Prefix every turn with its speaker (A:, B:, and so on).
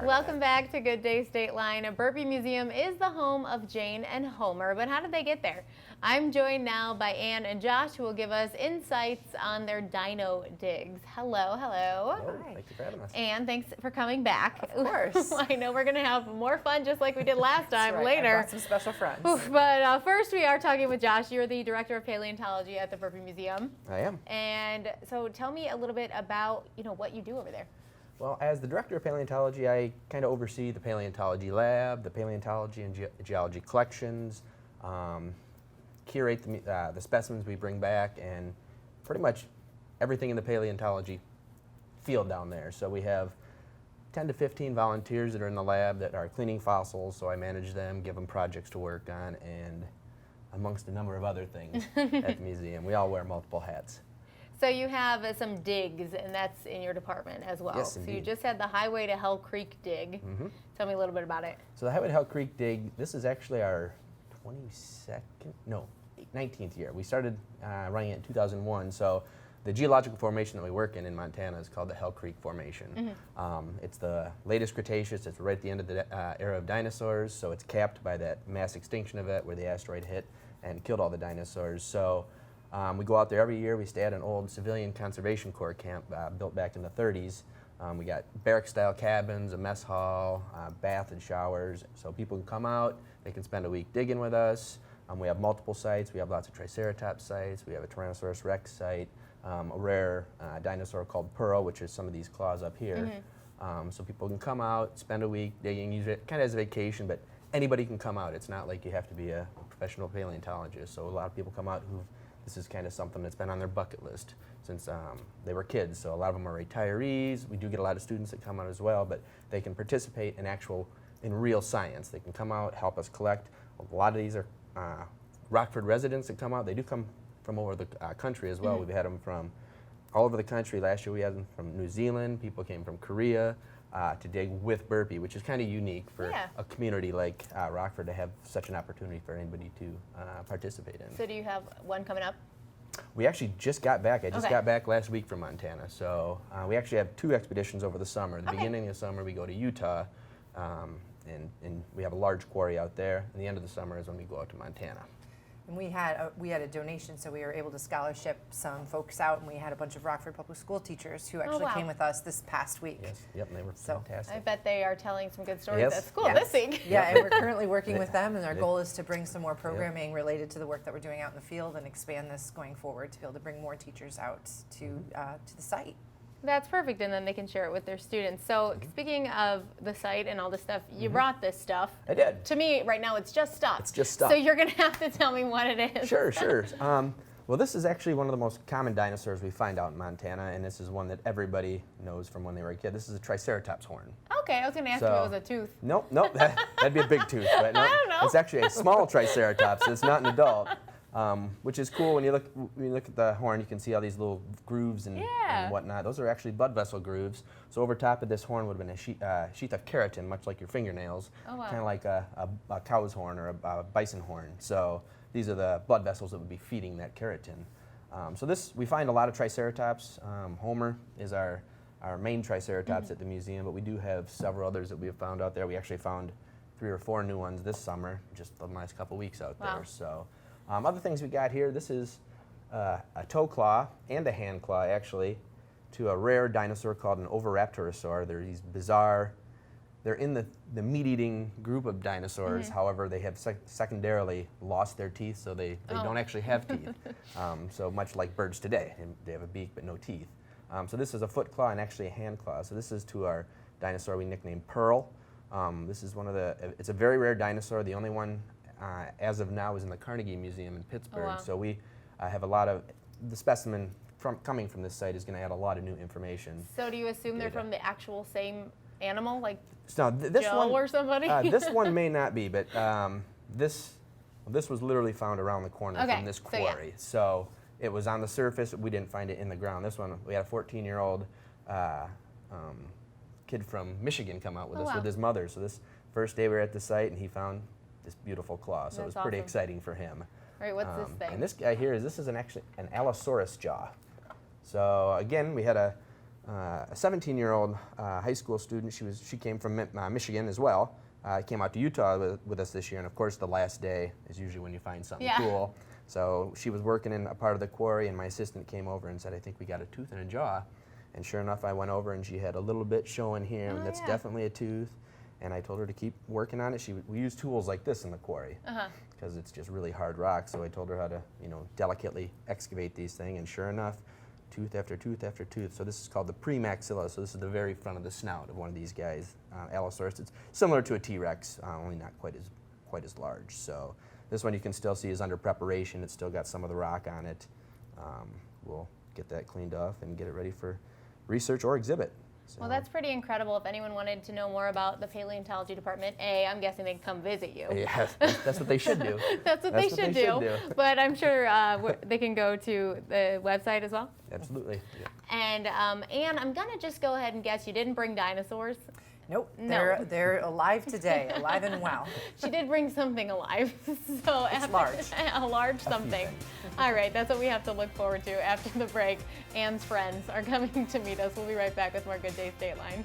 A: Welcome back to Good Day State Line. Burpee Museum is the home of Jane and Homer, but how did they get there? I'm joined now by Ann and Josh, who will give us insights on their dino digs. Hello, hello.
B: Hello, thank you for having us.
A: Ann, thanks for coming back.
C: Of course.
A: I know we're going to have more fun just like we did last time
C: That's right.
A: later.
C: I brought some special friends.
A: But first we are talking with Josh. You're the Director of Paleontology at the Burpee Museum.
B: I am.
A: And so tell me a little bit about, what you do over there.
B: Well, as the Director of Paleontology, I kind of oversee the paleontology lab, the paleontology and geology collections, curate the specimens we bring back, and pretty much everything in the paleontology field down there. So we have 10 to 15 volunteers that are in the lab that are cleaning fossils, so I manage them, give them projects to work on, and amongst a number of other things at the museum. We all wear multiple hats.
A: So you have some digs, and that's in your department as well.
B: Yes,
A: so
B: indeed.
A: you just had the Highway to Hell Creek dig.
B: Mm-hmm.
A: Tell me a little bit about it.
B: So the Highway to Hell Creek dig, this is actually our 19th year. We started running it in 2001, so the geological formation that we work in Montana is called the Hell Creek Formation. Mm-hmm. It's the latest Cretaceous. It's right at the end of the era of dinosaurs, so it's capped by that mass extinction event where the asteroid hit and killed all the dinosaurs. So we go out there every year. We stay at an old civilian conservation corps camp built back in the 30s. We got barrack-style cabins, a mess hall, bath and showers, so people can come out. They can spend a week digging with us. We have multiple sites. We have lots of Triceratops sites. We have a Tyrannosaurus rex site, a rare dinosaur called Pearl, which is some of these claws up here. Mm-hmm. So people can come out, spend a week digging, use it kind of as a vacation, but anybody can come out. It's not like you have to be a professional paleontologist. So a lot of people come out this is kind of something that's been on their bucket list since they were kids. So a lot of them are retirees. We do get a lot of students that come out as well, but they can participate in real science. They can come out, help us collect. A lot of these are Rockford residents that come out. They do come from over the country as well. Mm-hmm. We've had them from all over the country. Last year we had them from New Zealand. People came from Korea to dig with Burpee, which is kind of unique for a community like Rockford to have such an opportunity for anybody to participate in.
A: So do you have one coming up?
B: We actually just got back. I just got back last week from Montana. So we actually have 2 expeditions over the summer. The beginning of the summer we go to Utah, and we have a large quarry out there. And the end of the summer is when we go out to Montana.
C: And we had a donation, so we were able to scholarship some folks out, and we had a bunch of Rockford Public School teachers who actually came with us this past week.
B: Yes, yep, and they were fantastic.
A: I bet they are telling some good stories at school this week.
C: Yeah, and we're currently working with them, and our goal is to bring some more programming related to the work that we're doing out in the field and expand this going forward to be able to bring more teachers out to the site.
A: That's perfect, and then they can share it with their students. So speaking of the site and all this stuff, you brought this stuff.
B: I did.
A: To me, right now, it's just stuff.
B: It's just stuff.
A: So you're going to have to tell me what it is.
B: Sure. Well, this is actually one of the most common dinosaurs we find out in Montana, and this is one that everybody knows from when they were a kid. This is a Triceratops horn.
A: Okay, I was going to ask if it was a tooth.
B: Nope, that'd be a big tooth. But no,
A: I don't know.
B: It's actually a small Triceratops. It's not an adult. Which is cool. When you look at the horn, you can see all these little grooves and whatnot. Those are actually blood vessel grooves. So over top of this horn would have been a sheath of keratin, much like your fingernails, kind of like a cow's horn or a bison horn. So these are the blood vessels that would be feeding that keratin. So we find a lot of Triceratops. Homer is our main Triceratops at the museum, but we do have several others that we have found out there. We actually found 3 or 4 new ones this summer, just the last couple weeks out there. So. Other things we got here, this is a toe claw and a hand claw, actually, to a rare dinosaur called an Oviraptorosaur. They're these bizarre, they're in the meat-eating group of dinosaurs. However, they have secondarily lost their teeth, so they don't actually have teeth. So much like birds today, they have a beak but no teeth. So this is a foot claw and actually a hand claw. So this is to our dinosaur we nicknamed Pearl. This is it's a very rare dinosaur, the only one as of now is in the Carnegie Museum in Pittsburgh. So we have a lot of, the specimen coming from this site is going to add a lot of new information.
A: So do you assume they're from the actual same animal, like
B: this
A: Joe
B: one,
A: or somebody?
B: This one may not be, but this was literally found around the corner from this quarry. So it was on the surface. We didn't find it in the ground. This one, we had a 14-year-old kid from Michigan come out with us with his mother. So this first day we were at the site, and he found this beautiful claw, so it was pretty exciting for him.
A: All right, what's this thing?
B: And this guy here this is actually an Allosaurus jaw. So again, we had a a 17-year-old high school student. She came from Michigan as well. Came out to Utah with us this year, and of course the last day is usually when you find something cool. So she was working in a part of the quarry, and my assistant came over and said, I think we got a tooth and a jaw. And sure enough, I went over and she had a little bit showing here, and that's definitely a tooth. And I told her to keep working on it. We use tools like this in the quarry because it's just really hard rock. So I told her how to, delicately excavate these things, and sure enough, tooth after tooth after tooth. So this is called the premaxilla. So this is the very front of the snout of one of these guys, Allosaurus. It's similar to a T-Rex, only not quite as large. So this one you can still see is under preparation. It's still got some of the rock on it. We'll get that cleaned off and get it ready for research or exhibit. So.
A: Well, that's pretty incredible. If anyone wanted to know more about the paleontology department, I'm guessing they'd come visit you.
B: Yes, that's what they should do.
A: That's what they should do. But I'm sure they can go to the website as well.
B: Absolutely. Yeah.
A: And Anne, I'm gonna just go ahead and guess you didn't bring dinosaurs.
C: Nope,
A: No.
C: they're alive today, alive and well.
A: She did bring something alive. So
C: It's large.
A: A large something. All right, that's what we have to look forward to after the break. Anne's friends are coming to meet us. We'll be right back with more Good Day Stateline.